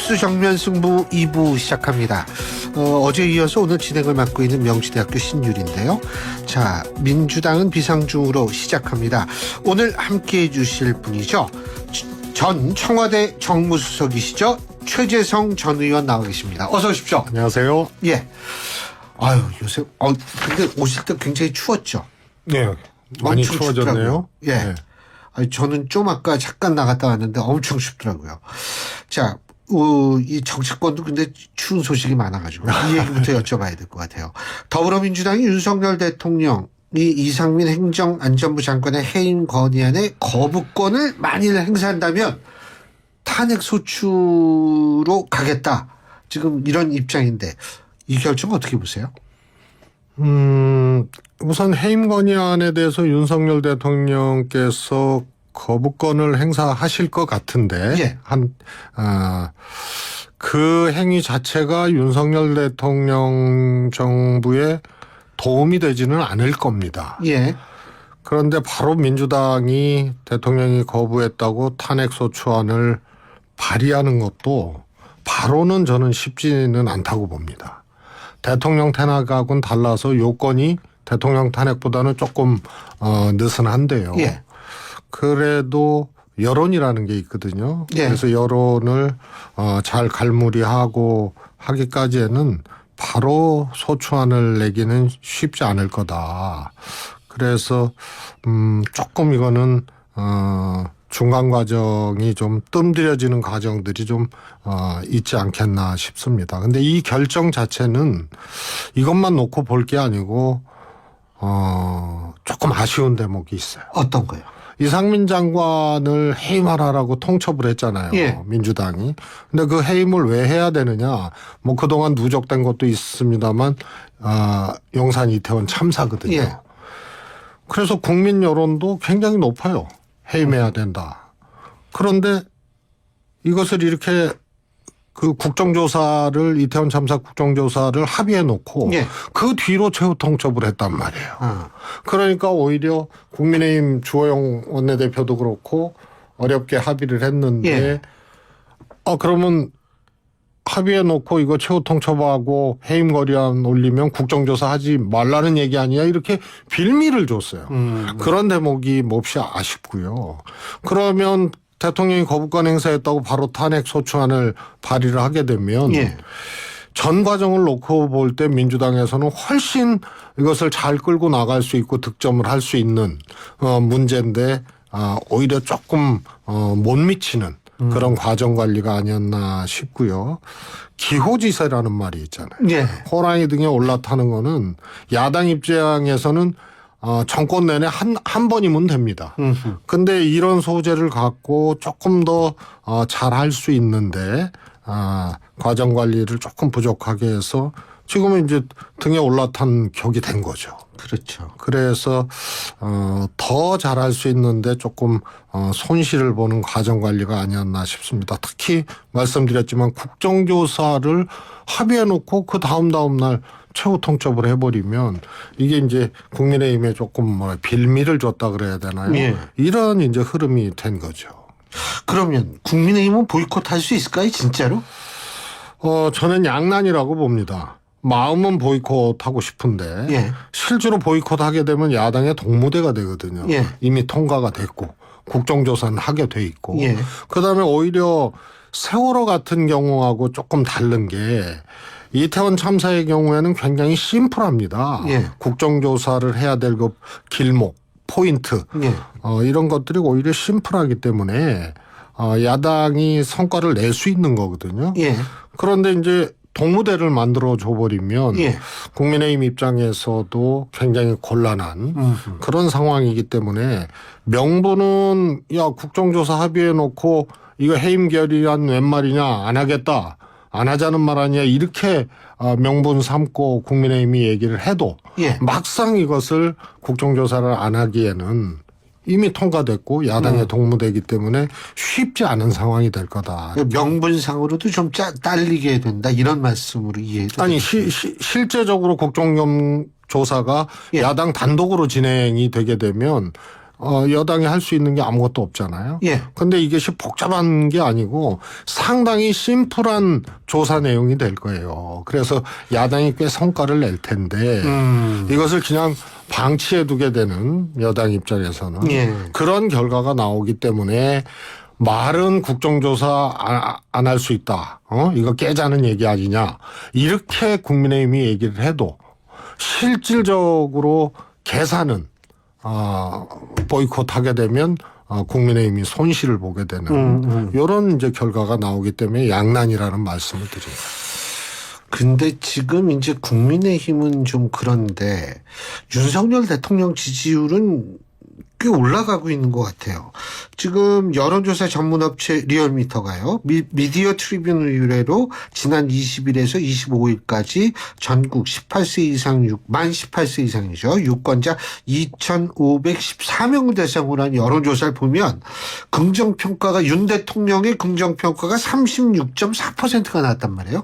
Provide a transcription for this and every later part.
뉴스 정면 승부 2부 시작합니다. 어제 이어서 오늘 진행을 맡고 있는 명지대학교 신율인데요. 자, 민주당은 비상중으로 시작합니다. 오늘 함께해 주실 분이죠. 전 청와대 정무수석이시죠. 최재성 전 의원 나와 계십니다. 어서 오십시오. 안녕하세요. 예. 아유, 요새 근데 오실 때 굉장히 추웠죠. 네, 많이 엄청 추워졌네요. 춥더라고요. 예. 네. 아니, 저는 좀 아까 잠깐 나갔다 왔는데 엄청 춥더라고요. 자, 이 정치권도 근데 추운 소식이 많아가지고 이 얘기부터 여쭤봐야 될 것 같아요. 더불어민주당이 윤석열 대통령이 이상민 행정안전부 장관의 해임 건의안에 거부권을 만일 행사한다면 탄핵 소추로 가겠다. 지금 이런 입장인데 이 결정 어떻게 보세요? 우선 해임 건의안에 대해서 윤석열 대통령께서 거부권을 행사하실 것 같은데, 예. 그 행위 자체가 윤석열 대통령 정부에 도움이 되지는 않을 겁니다. 예. 그런데 바로 민주당이 대통령이 거부했다고 탄핵소추안을 발의하는 것도 바로는 저는 쉽지는 않다고 봅니다. 대통령 탄핵하고는 달라서 요건이 대통령 탄핵보다는 조금 느슨한데요. 예. 그래도 여론이라는 게 있거든요. 예. 그래서 여론을 잘 갈무리하고 하기까지에는 바로 소추안을 내기는 쉽지 않을 거다. 그래서 조금 이거는 중간 과정이 좀 뜸들여지는 과정들이 좀 있지 않겠나 싶습니다. 근데 이 결정 자체는 이것만 놓고 볼 게 아니고 조금 아쉬운 대목이 있어요. 어떤 거요? 이상민 장관을 해임하라라고 통첩을 했잖아요. 예. 민주당이. 근데 그 해임을 왜 해야 되느냐. 뭐 그동안 누적된 것도 있습니다만 용산 이태원 참사거든요. 예. 그래서 국민 여론도 굉장히 높아요. 해임해야 된다. 그런데 이것을 이렇게 그 국정조사를 이태원 참사 국정조사를 합의해 놓고 예. 그 뒤로 최후 통첩을 했단 말이에요. 그러니까 오히려 국민의힘 주호영 원내대표도 그렇고 어렵게 합의를 했는데 예. 그러면 합의해 놓고 이거 최후 통첩하고 해임 건의안 올리면 국정조사 하지 말라는 얘기 아니야? 이렇게 빌미를 줬어요. 그런 대목이 몹시 아쉽고요. 그러면 대통령이 거부권 행사했다고 바로 탄핵 소추안을 발의를 하게 되면 예. 전 과정을 놓고 볼 때 민주당에서는 훨씬 이것을 잘 끌고 나갈 수 있고 득점을 할 수 있는 문제인데 오히려 조금 못 미치는 그런 과정 관리가 아니었나 싶고요. 기호지세라는 말이 있잖아요. 예. 호랑이 등에 올라타는 거는 야당 입장에서는 정권 내내 한 번이면 됩니다. 근데 이런 소재를 갖고 조금 더 잘할 수 있는데 과정 관리를 조금 부족하게 해서 지금은 이제 등에 올라탄 격이 된 거죠. 그렇죠. 그래서 더 잘할 수 있는데 조금 손실을 보는 과정 관리가 아니었나 싶습니다. 특히 말씀드렸지만 국정조사를 합의해 놓고 그 다음 날 최후 통첩을 해버리면 이게 이제 국민의힘에 조금 빌미를 줬다 그래야 되나요? 예. 이런 이제 흐름이 된 거죠. 그러면 국민의힘은 보이콧할 수 있을까요, 진짜로? 저는 양난이라고 봅니다. 마음은 보이콧하고 싶은데 예. 실제로 보이콧하게 되면 야당의 동무대가 되거든요. 예. 이미 통과가 됐고 국정조사는 하게 돼 있고 예. 그다음에 오히려 세월호 같은 경우하고 조금 다른 게 이태원 참사의 경우에는 굉장히 심플합니다. 예. 국정조사를 해야 될 그 길목, 포인트 예. 이런 것들이 오히려 심플하기 때문에 야당이 성과를 낼 수 있는 거거든요. 예. 그런데 이제 동무대를 만들어 줘버리면 예. 국민의힘 입장에서도 굉장히 곤란한 그런 상황이기 때문에 명분은 국정조사 합의해 놓고 이거 해임 결의안 웬 말이냐 안 하겠다. 안 하자는 말 아니야 이렇게 명분 삼고 국민의힘이 얘기를 해도 예. 막상 이것을 국정조사를 안 하기에는 이미 통과됐고 야당의 동무되기 때문에 쉽지 않은 상황이 될 거다. 명분상으로도 좀 딸리게 된다 이런 말씀으로 이해해도 아니 실제적으로 국정조사가 예. 야당 단독으로 진행이 되게 되면 여당이 할 수 있는 게 아무것도 없잖아요. 예. 근데 이것이 복잡한 게 아니고 상당히 심플한 조사 내용이 될 거예요. 그래서 야당이 꽤 성과를 낼 텐데 이것을 그냥 방치해 두게 되는 여당 입장에서는 예. 그런 결과가 나오기 때문에 말은 국정조사 안 할 수 있다. 이거 깨자는 얘기 아니냐. 이렇게 국민의힘이 얘기를 해도 실질적으로 계산은 보이콧하게 되면 국민의힘이 손실을 보게 되는 이런 이제 결과가 나오기 때문에 양난이라는 말씀을 드립니다. 근데 지금 이제 국민의힘은 좀 그런데 윤석열 대통령 지지율은 꽤 올라가고 있는 것 같아요. 지금 여론조사 전문업체 리얼미터가요. 미디어 트리뷴 의뢰로 지난 20일에서 25일까지 전국 18세 이상 만 18세 이상이죠. 유권자 2,514명을 대상으로 한 여론조사를 보면 긍정평가가 윤 대통령의 긍정평가가 36.4%가 나왔단 말이에요.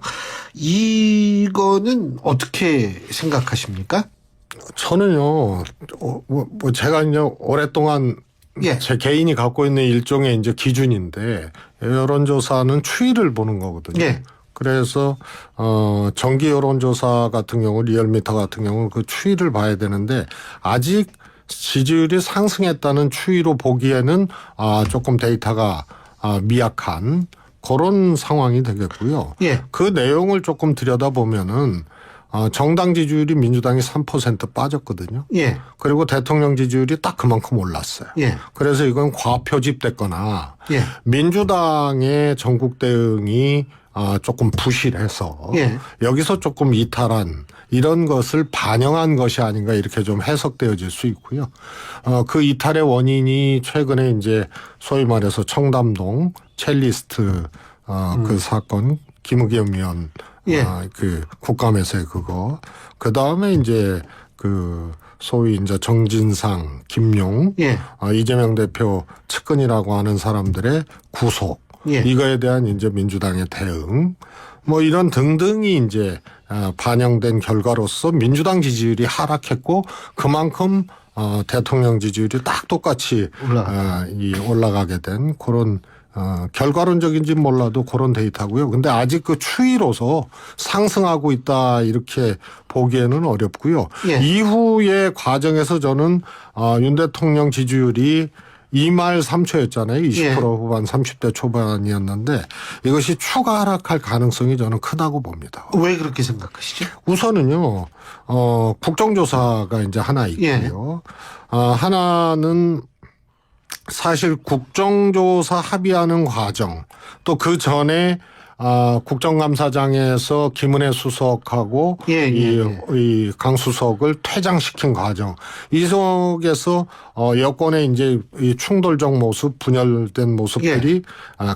이거는 어떻게 생각하십니까? 저는요, 제가 이제 오랫동안 예. 제 개인이 갖고 있는 일종의 이제 기준인데 여론조사는 추이를 보는 거거든요. 예. 그래서 정기 여론조사 같은 경우 리얼미터 같은 경우는 그 추이를 봐야 되는데 아직 지지율이 상승했다는 추이로 보기에는 조금 데이터가 미약한 그런 상황이 되겠고요. 예. 그 내용을 조금 들여다보면은 정당 지지율이 민주당이 3% 빠졌거든요. 예. 그리고 대통령 지지율이 딱 그만큼 올랐어요. 예. 그래서 이건 과표집됐거나 예. 민주당의 전국 대응이 조금 부실해서 예. 여기서 조금 이탈한 이런 것을 반영한 것이 아닌가 이렇게 좀 해석되어질 수 있고요. 그 이탈의 원인이 최근에 이제 소위 말해서 청담동 첼리스트 그 사건 김의겸 의원 예. 그 국감에서의 그거. 그 다음에 이제 그 소위 이제 정진상, 김용, 예. 이재명 대표 측근이라고 하는 사람들의 구속. 예. 이거에 대한 이제 민주당의 대응. 뭐 이런 등등이 이제 반영된 결과로서 민주당 지지율이 하락했고 그만큼 대통령 지지율이 딱 똑같이 올라가게 된 그런 결과론적인지 몰라도 그런 데이터고요. 근데 아직 그 추이로서 상승하고 있다 이렇게 보기에는 어렵고요. 예. 이후의 과정에서 저는 윤 대통령 지지율이 2말 3초였잖아요. 20% 예. 후반 30대 초반이었는데 이것이 추가 하락할 가능성이 저는 크다고 봅니다. 왜 그렇게 생각하시죠? 우선은요. 국정조사가 이제 하나 있고요. 하나는 사실 국정조사 합의하는 과정 또 그 전에 국정감사장에서 김은혜 수석하고 이 강 수석을 퇴장시킨 과정 이 속에서 여권의 이제 이 충돌적 모습 분열된 모습들이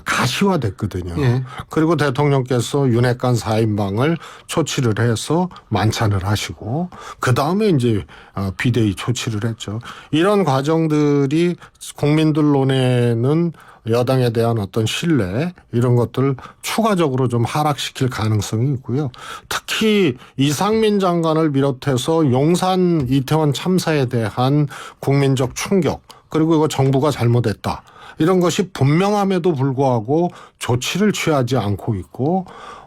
가시화됐거든요. 예. 그리고 대통령께서 윤핵관 4인방을 초치를 해서 만찬을 하시고 그 다음에 이제 비대위 초치를 했죠. 이런 과정들이 국민들 눈에는 여당에 대한 어떤 신뢰 이런 것들 추가적으로 좀 하락시킬 가능성이 있고요. 특히 이상민 장관을 비롯해서 용산 이태원 참사에 대한 국민적 충격 그리고 이거 정부가 잘못했다. 이런 것이 분명함에도 불구하고 조치를 취하지 않고 있고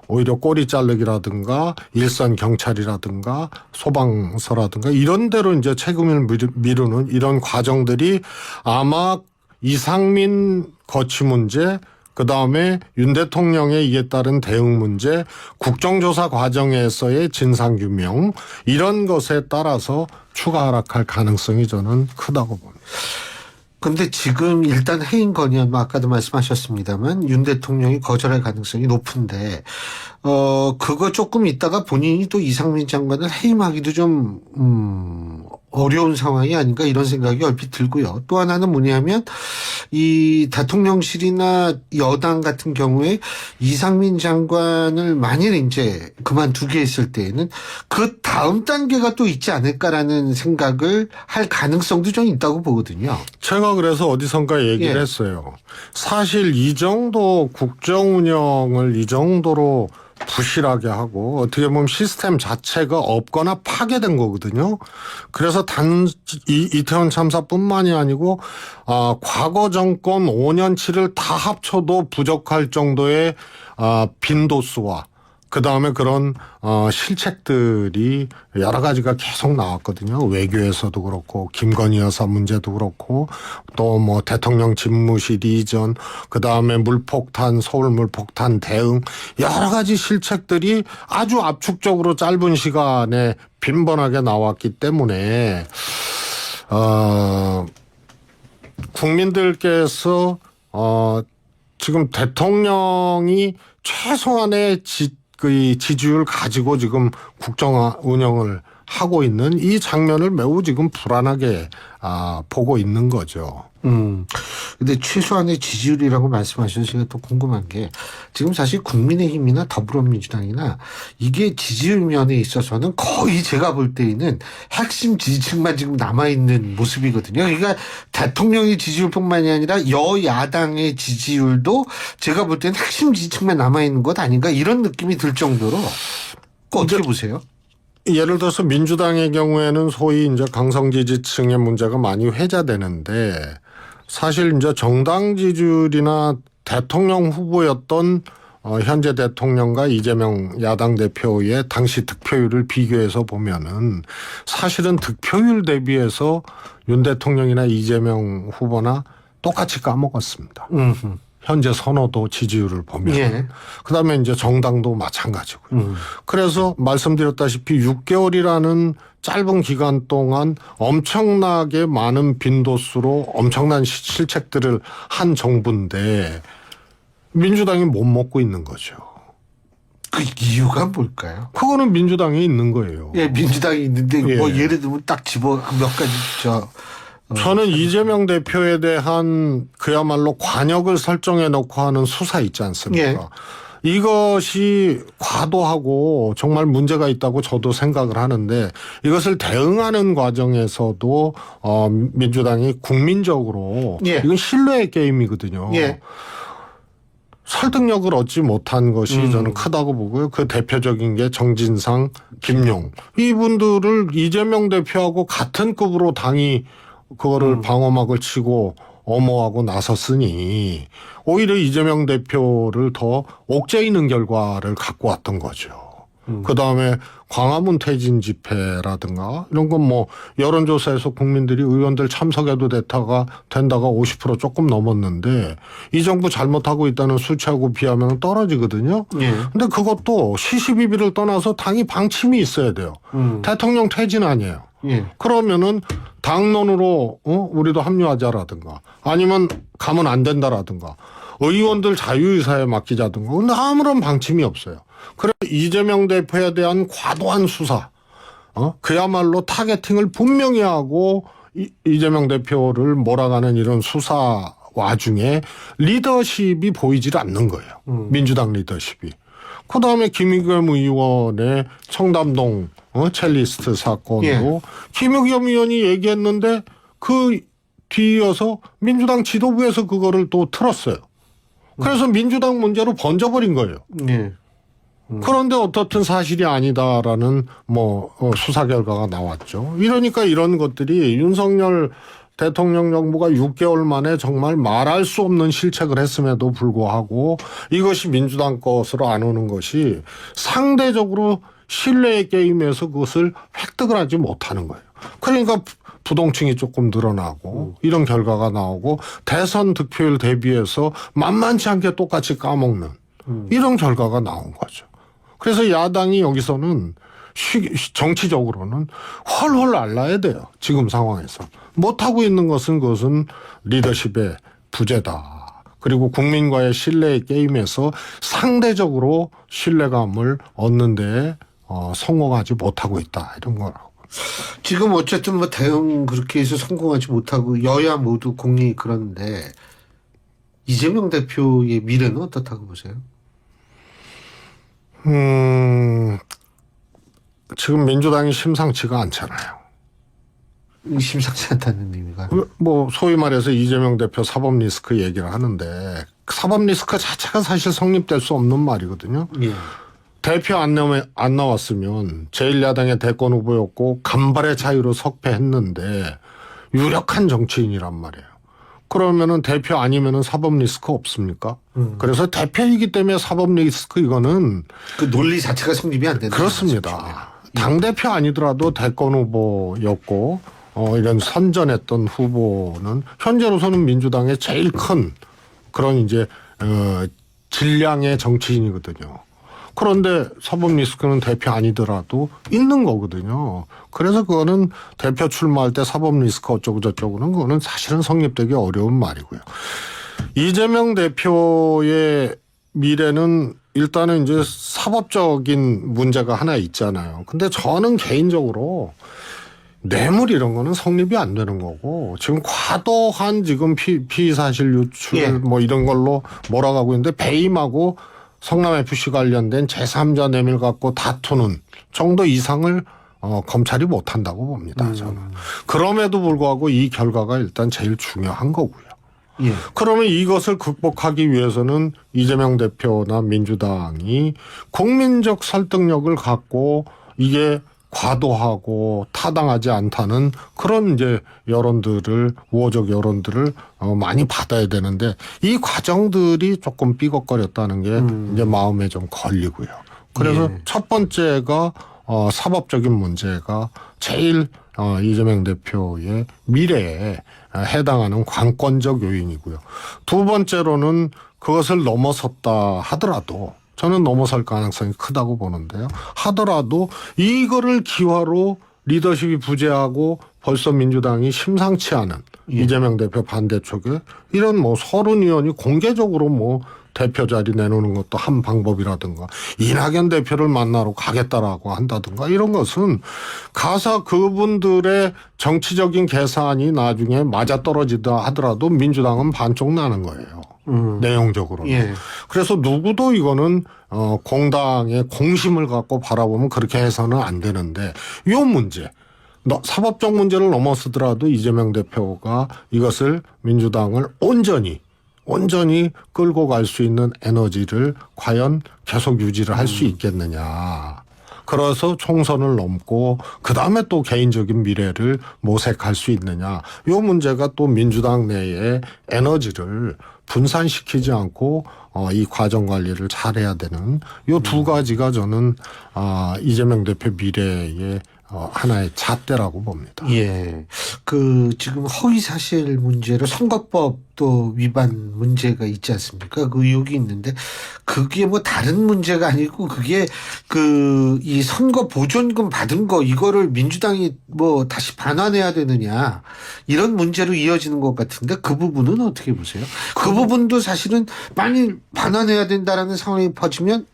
오히려 꼬리 자르기라든가 일선 경찰이라든가 소방서라든가 이런 데로 이제 책임을 미루는 이런 과정들이 아마 이상민 거취 문제, 그 다음에 윤 대통령의 이에 따른 대응 문제, 국정조사 과정에서의 진상규명 이런 것에 따라서 추가 하락할 가능성이 저는 크다고 봅니다. 근데 지금 일단 해임 건의안 아까도 말씀하셨습니다만 윤 대통령이 거절할 가능성이 높은데 그거 조금 있다가 본인이 또 이상민 장관을 해임하기도 좀 어려운 상황이 아닌가 이런 생각이 얼핏 들고요. 또 하나는 뭐냐면 이 대통령실이나 여당 같은 경우에 이상민 장관을 만일 이제 그만두게 했을 때에는 그 다음 단계가 또 있지 않을까라는 생각을 할 가능성도 좀 있다고 보거든요. 제가 그래서 어디선가 얘기를 했어요. 사실 이 정도 국정 운영을 이 정도로 부실하게 하고 어떻게 보면 시스템 자체가 없거나 파괴된 거거든요. 그래서 이태원 참사뿐만이 아니고 과거 정권 5년치를 다 합쳐도 부족할 정도의 빈도수와 그다음에 그런 실책들이 여러 가지가 계속 나왔거든요. 외교에서도 그렇고 김건희 여사 문제도 그렇고 또 뭐 대통령 집무실 이전 그다음에 물폭탄 서울 물폭탄 대응 여러 가지 실책들이 아주 압축적으로 짧은 시간에 빈번하게 나왔기 때문에 국민들께서 지금 대통령이 최소한의 지지율 가지고 지금 국정 운영을 하고 있는 이 장면을 매우 지금 불안하게 보고 있는 거죠. 근데 최소한의 지지율이라고 말씀하셔서 제가 또 궁금한 게 지금 사실 국민의힘이나 더불어민주당이나 이게 지지율 면에 있어서는 거의 제가 볼 때에는 핵심 지지층만 지금 남아있는 모습이거든요. 그러니까 대통령의 지지율뿐만이 아니라 여야당의 지지율도 제가 볼 때는 핵심 지지층만 남아있는 것 아닌가 이런 느낌이 들 정도로 어떻게 보세요? 예를 들어서 민주당의 경우에는 소위 이제 강성 지지층의 문제가 많이 회자되는데 사실 이제 정당 지지율이나 대통령 후보였던 현재 대통령과 이재명 야당 대표의 당시 득표율을 비교해서 보면은 사실은 득표율 대비해서 윤 대통령이나 이재명 후보나 똑같이 까먹었습니다. 현재 선호도 지지율을 보면. 예. 그다음에 이제 정당도 마찬가지고요. 그래서 말씀드렸다시피 6개월이라는 짧은 기간 동안 엄청나게 많은 빈도수로 엄청난 실책들을 한 정부인데 민주당이 못 먹고 있는 거죠. 그 이유가 뭘까요? 그거는 민주당에 있는 거예요. 예, 민주당이 있는데 예. 뭐 예를 들면 딱 집어 몇 가지 저는 이재명 대표에 대한 그야말로 관역을 설정해 놓고 하는 수사 있지 않습니까? 예. 이것이 과도하고 정말 문제가 있다고 저도 생각을 하는데 이것을 대응하는 과정에서도 민주당이 국민적으로 예. 이건 신뢰의 게임이거든요. 예. 설득력을 얻지 못한 것이 저는 크다고 보고요. 그 대표적인 게 정진상, 김용. 이분들을 이재명 대표하고 같은 급으로 당이 그거를 방어막을 치고 엄호하고 나섰으니 오히려 이재명 대표를 더 옥죄이는 결과를 갖고 왔던 거죠. 그다음에 광화문 퇴진 집회라든가 이런 건 뭐 여론조사에서 국민들이 의원들 참석해도 된다가 50% 조금 넘었는데 이 정부 잘못하고 있다는 수치하고 비하면 떨어지거든요. 예. 근데 그것도 시시비비를 떠나서 당이 방침이 있어야 돼요. 대통령 퇴진 아니에요. 예. 그러면은 당론으로 우리도 합류하자라든가 아니면 가면 안 된다라든가 의원들 자유의사에 맡기자든가 근데 아무런 방침이 없어요. 그래서 이재명 대표에 대한 과도한 수사 그야말로 타겟팅을 분명히 하고 이재명 대표를 몰아가는 이런 수사 와중에 리더십이 보이질 않는 거예요. 민주당 리더십이. 그다음에 김의겸 의원의 청담동 첼리스트 사건도 예. 김의겸 의원이 얘기했는데 그 뒤이어서 민주당 지도부에서 그거를 또 틀었어요. 그래서 민주당 문제로 번져버린 거예요. 예. 그런데 어떻든 사실이 아니다라는 수사 결과가 나왔죠. 이러니까 이런 것들이 윤석열 대통령 정부가 6개월 만에 정말 말할 수 없는 실책을 했음에도 불구하고 이것이 민주당 것으로 안 오는 것이 상대적으로 신뢰의 게임에서 그것을 획득을 하지 못하는 거예요. 그러니까 부동층이 조금 늘어나고 이런 결과가 나오고 대선 득표율 대비해서 만만치 않게 똑같이 까먹는 이런 결과가 나온 거죠. 그래서 야당이 여기서는 정치적으로는 훨훨 날라야 돼요. 지금 상황에서. 못하고 있는 것은 그것은 리더십의 부재다. 그리고 국민과의 신뢰의 게임에서 상대적으로 신뢰감을 얻는데 성공하지 못하고 있다. 이런 거라고. 지금 어쨌든 뭐 대응 그렇게 해서 성공하지 못하고 여야 모두 공이 그런데 이재명 대표의 미래는 어떻다고 보세요? 지금 민주당이 심상치가 않잖아요. 심상치 않다는 의미가. 소위 말해서 이재명 대표 사법 리스크 얘기를 하는데 사법 리스크 자체가 사실 성립될 수 없는 말이거든요. 예. 대표 안 나왔으면 제1야당의 대권 후보였고 간발의 차이로 석패했는데 유력한 정치인이란 말이에요. 그러면은 대표 아니면은 사법 리스크 없습니까? 그래서 대표이기 때문에 사법 리스크 이거는 그 논리 자체가 성립이 안 되는 그렇습니다. 당대표 아니더라도 대권 후보였고 이런 선전했던 후보는 현재로서는 민주당의 제일 큰 그런 이제 질량의 정치인이거든요. 그런데 사법 리스크는 대표 아니더라도 있는 거거든요. 그래서 그거는 대표 출마할 때 사법 리스크 어쩌고 저쩌고는 그거는 사실은 성립되기 어려운 말이고요. 이재명 대표의 미래는 일단은 이제 사법적인 문제가 하나 있잖아요. 근데 저는 개인적으로 뇌물 이런 거는 성립이 안 되는 거고 지금 과도한 지금 피의사실 유출 뭐 이런 걸로 몰아가고 있는데 배임하고 성남FC 관련된 제3자 뇌물 갖고 다투는 정도 이상을 검찰이 못한다고 봅니다. 저는. 그럼에도 불구하고 이 결과가 일단 제일 중요한 거고요. 예. 그러면 이것을 극복하기 위해서는 이재명 대표나 민주당이 국민적 설득력을 갖고 이게 과도하고 타당하지 않다는 그런 이제 여론들을 우호적 여론들을 많이 받아야 되는데 이 과정들이 조금 삐걱거렸다는 게 이제 마음에 좀 걸리고요. 그래서 첫 번째가 사법적인 문제가 제일 이재명 대표의 미래에 해당하는 관건적 요인이고요. 두 번째로는 그것을 넘어섰다 하더라도 저는 넘어설 가능성이 크다고 보는데요. 하더라도 이거를 기화로 리더십이 부재하고 벌써 민주당이 심상치 않은 이재명 대표 반대쪽에 이런 뭐 서른 의원이 공개적으로 뭐 대표 자리 내놓는 것도 한 방법이라든가 이낙연 대표를 만나러 가겠다라고 한다든가 이런 것은 가서 그분들의 정치적인 계산이 나중에 맞아떨어지다 하더라도 민주당은 반쪽 나는 거예요. 내용적으로는. 예. 그래서 누구도 이거는 공당의 공심을 갖고 바라보면 그렇게 해서는 안 되는데 이 문제 사법적 문제를 넘어서더라도 이재명 대표가 이것을 민주당을 온전히 끌고 갈 수 있는 에너지를 과연 계속 유지를 할 수 있겠느냐. 그래서 총선을 넘고 그다음에 또 개인적인 미래를 모색할 수 있느냐. 이 문제가 또 민주당 내에 에너지를 분산시키지 않고 이 과정 관리를 잘해야 되는 이 두 가지가 저는 이재명 대표 미래의 하나의 잣대라고 봅니다. 예. 그 지금 허위 사실 문제로 선거법도 위반 문제가 있지 않습니까? 그 의혹이 있는데 그게 뭐 다른 문제가 아니고 그게 그 이 선거 보존금 받은 거 이거를 민주당이 뭐 다시 반환해야 되느냐 이런 문제로 이어지는 것 같은데 그 부분은 어떻게 보세요? 그 부분도 사실은 많이 반환해야 된다라는 상황이 퍼지면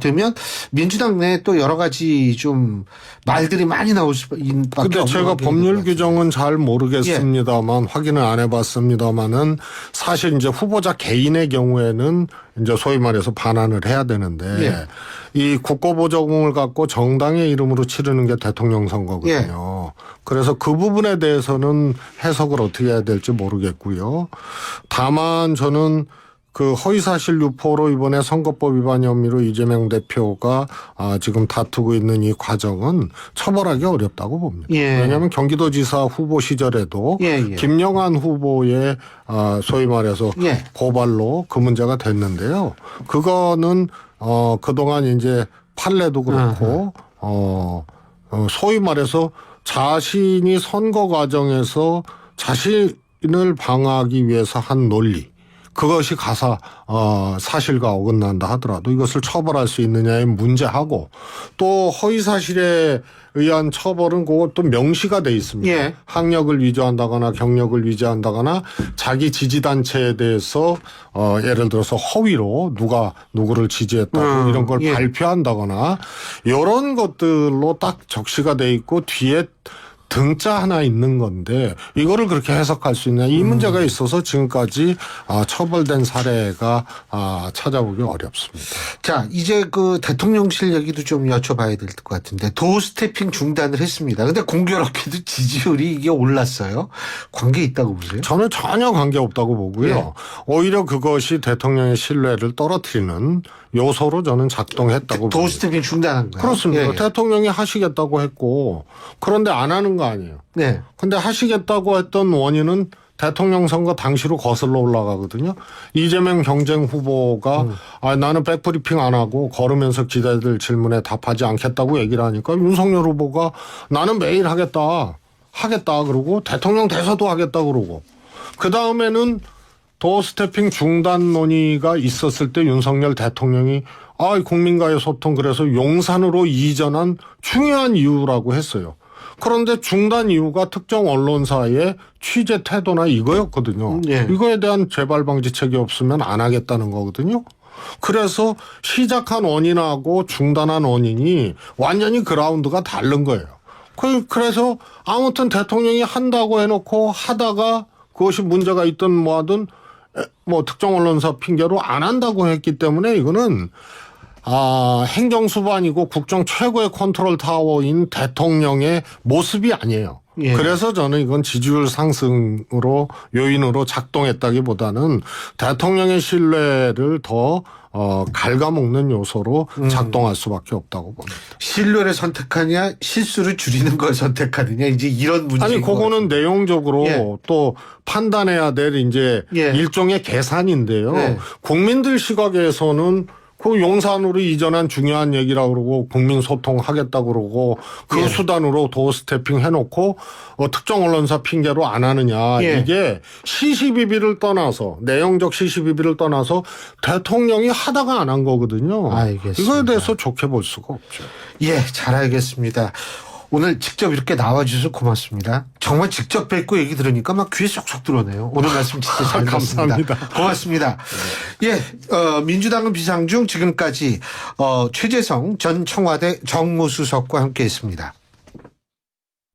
되면 민주당 내에 또 여러 가지 좀 말들이 많이 나올 수밖에 없는. 근데 제가 법률 규정은 잘 모르겠습니다만 확인을 안 해봤습니다만은 사실 이제 후보자 개인의 경우에는 이제 소위 말해서 반환을 해야 되는데 이 국고보조금을 갖고 정당의 이름으로 치르는 게 대통령 선거거든요. 그래서 그 부분에 대해서는 해석을 어떻게 해야 될지 모르겠고요. 다만 저는 그 허위사실 유포로 이번에 선거법 위반 혐의로 이재명 대표가 지금 다투고 있는 이 과정은 처벌하기 어렵다고 봅니다. 왜냐하면 경기도지사 후보 시절에도 김영환 후보의 소위 말해서 고발로 그 문제가 됐는데요. 그거는 그동안 이제 판례도 그렇고 소위 말해서 자신이 선거 과정에서 자신을 방어하기 위해서 한 논리 그것이 사실과 어긋난다 하더라도 이것을 처벌할 수 있느냐의 문제하고 또 허위사실에 의한 처벌은 그것도 명시가 돼 있습니다. 학력을 위조한다거나 경력을 위조한다거나 자기 지지단체에 대해서 예를 들어서 허위로 누구를 지지했다고 이런 걸 발표한다거나 이런 것들로 딱 적시가 돼 있고 뒤에 등자 하나 있는 건데 이거를 그렇게 해석할 수 있냐 이 문제가 있어서 지금까지 처벌된 사례가 찾아보기 어렵습니다. 자, 이제 그 대통령실 얘기도 좀 여쭤봐야 될 것 같은데 도스태핑 중단을 했습니다. 근데 공교롭게도 지지율이 이게 올랐어요. 관계 있다고 보세요? 저는 전혀 관계없다고 보고요. 예. 오히려 그것이 대통령의 신뢰를 떨어뜨리는 요소로 저는 작동했다고 봅니다. 도스태핑 중단한 거예요. 그렇습니다. 예, 예. 대통령이 하시겠다고 했고 그런데 안 하는 거 아니에요. 네. 근데 하시겠다고 했던 원인은 대통령 선거 당시로 거슬러 올라가거든요. 이재명 경쟁 후보가 나는 백브리핑 안 하고 걸으면서 기자들 질문에 답하지 않겠다고 얘기를 하니까 윤석열 후보가 나는 매일 하겠다 그러고 대통령 대사도 하겠다 그러고 그다음에는 도어스태핑 중단 논의가 있었을 때 윤석열 대통령이 국민과의 소통 그래서 용산으로 이전한 중요한 이유라고 했어요. 그런데 중단 이유가 특정 언론사의 취재 태도나 이거였거든요. 예. 이거에 대한 재발 방지책이 없으면 안 하겠다는 거거든요. 그래서 시작한 원인하고 중단한 원인이 완전히 그라운드가 다른 거예요. 그래서 아무튼 대통령이 한다고 해놓고 하다가 그것이 문제가 있든 뭐하든 특정 언론사 핑계로 안 한다고 했기 때문에 이거는 행정수반이고 국정 최고의 컨트롤 타워인 대통령의 모습이 아니에요. 예. 그래서 저는 이건 지지율 상승으로 요인으로 작동했다기보다는 대통령의 신뢰를 더 갉아먹는 요소로 작동할 수밖에 없다고 봅니다. 신뢰를 선택하냐 실수를 줄이는 걸 선택하느냐 이제 이런 문제인 아니 그거는 내용적으로 예. 또 판단해야 될 이제 예. 일종의 계산인데요. 네. 국민들 시각에서는 그 용산으로 이전한 중요한 얘기라고 그러고 국민 소통하겠다고 그러고 그 예. 수단으로 도어스태핑 해놓고 특정 언론사 핑계로 안 하느냐. 예. 이게 시시비비를 떠나서 내용적 시시비비를 떠나서 대통령이 하다가 안 한 거거든요. 알겠습니다. 이거에 대해서 좋게 볼 수가 없죠. 예, 잘 알겠습니다. 오늘 직접 이렇게 나와주셔서 고맙습니다. 정말 직접 뵙고 얘기 들으니까 막 귀에 쏙쏙 들어오네요. 오늘 말씀 진짜 잘 들었습니다. 감사합니다. 고맙습니다. 예, 민주당은 비상중 지금까지 최재성 전 청와대 정무수석과 함께했습니다.